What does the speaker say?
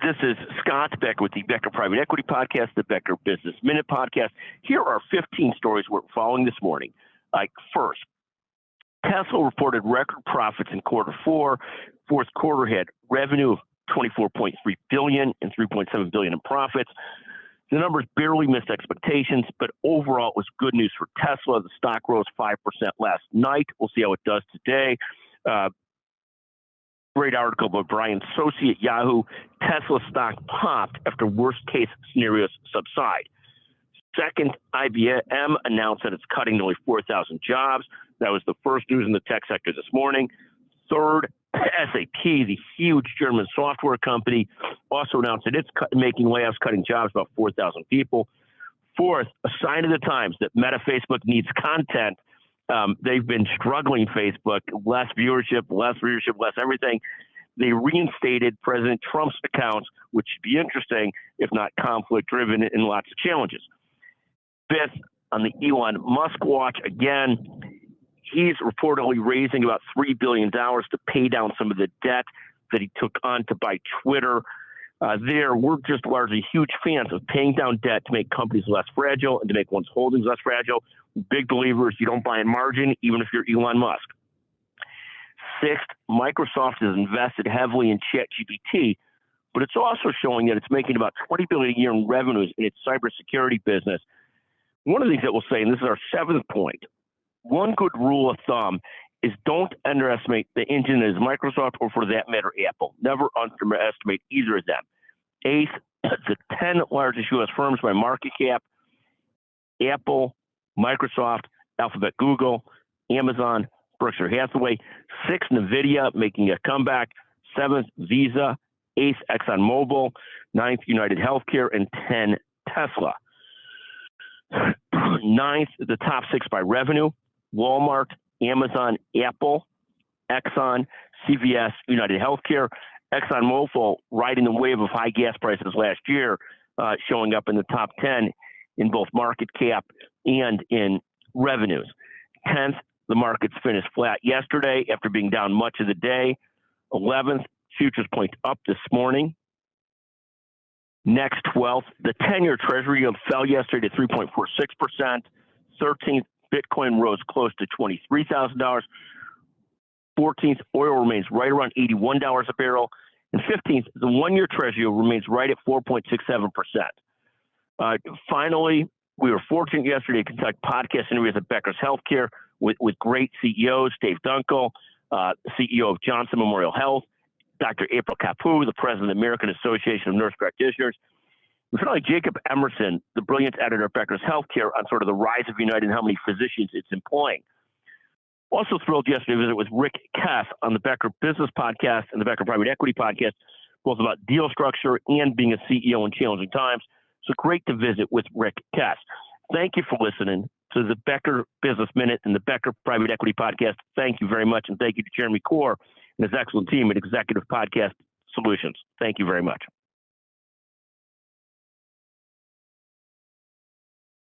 This is Scott Becker with the Becker Private Equity Podcast, the Becker Business Minute Podcast. Here are 15 stories we're following this morning. First, Tesla reported record profits in quarter four. Fourth quarter had revenue of $24.3 billion and $3.7 billion in profits. The numbers barely missed expectations, but overall it was good news for Tesla. The stock rose 5% last night. We'll see how it does today. Great article by Brian Sosi at Yahoo. Tesla stock popped after worst-case scenarios subside. Second, IBM announced that it's cutting nearly 4,000 jobs. That was the first news in the tech sector this morning. Third, SAP, the huge German software company, also announced that it's making layoffs, cutting jobs, about 4,000 people. Fourth, a sign of the times that Meta Facebook needs content. They've been struggling, Facebook, less viewership, less everything. They reinstated President Trump's accounts, which should be interesting, if not conflict-driven, and lots of challenges. Fifth, on the Elon Musk watch, again, he's reportedly raising about $3 billion to pay down some of the debt that he took on to buy Twitter. We're just largely huge fans of paying down debt to make companies less fragile and to make one's holdings less fragile. Big believers, you don't buy in margin, even if you're Elon Musk. Sixth, Microsoft has invested heavily in ChatGPT, but it's also showing that it's making about $20 billion a year in revenues in its cybersecurity business. One of the things that we'll say, and this is our seventh point, one good rule of thumb is don't underestimate the engine that is Microsoft, or for that matter, Apple. Never underestimate either of them. Eighth, the 10 largest U.S. firms by market cap: Apple, Microsoft, Alphabet, Google, Amazon, Berkshire Hathaway. Sixth, NVIDIA making a comeback. Seventh, Visa. Eighth, ExxonMobil. Ninth, United Healthcare. And 10, Tesla. Ninth, the top six by revenue: Walmart, Amazon, Apple, Exxon, CVS, United Healthcare. ExxonMobil riding the wave of high gas prices last year, showing up in the top 10 in both market cap and in revenues. 10th, the markets finished flat yesterday after being down much of the day. 11th, futures point up this morning. Next, 12th, the 10-year Treasury yield fell yesterday to 3.46%. 13th, Bitcoin rose close to $23,000. 14th, oil remains right around $81 a barrel. And 15th, the one-year Treasury remains right at 4.67%. Finally, we were fortunate yesterday to conduct podcast interviews at Becker's Healthcare with great CEOs: Dave Dunkel, CEO of Johnson Memorial Health; Dr. April Kapoor, the president of the American Association of Nurse Practitioners; and finally, Jacob Emerson, the brilliant editor of Becker's Healthcare, on sort of the rise of United and how many physicians it's employing. Also thrilled yesterday to visit with Rick Kess on the Becker Business Podcast and the Becker Private Equity Podcast, both about deal structure and being a CEO in challenging times. So great to visit with Rick Kess. Thank you for listening to the Becker Business Minute and the Becker Private Equity Podcast. Thank you very much, and thank you to Jeremy Core and his excellent team at Executive Podcast Solutions. Thank you very much.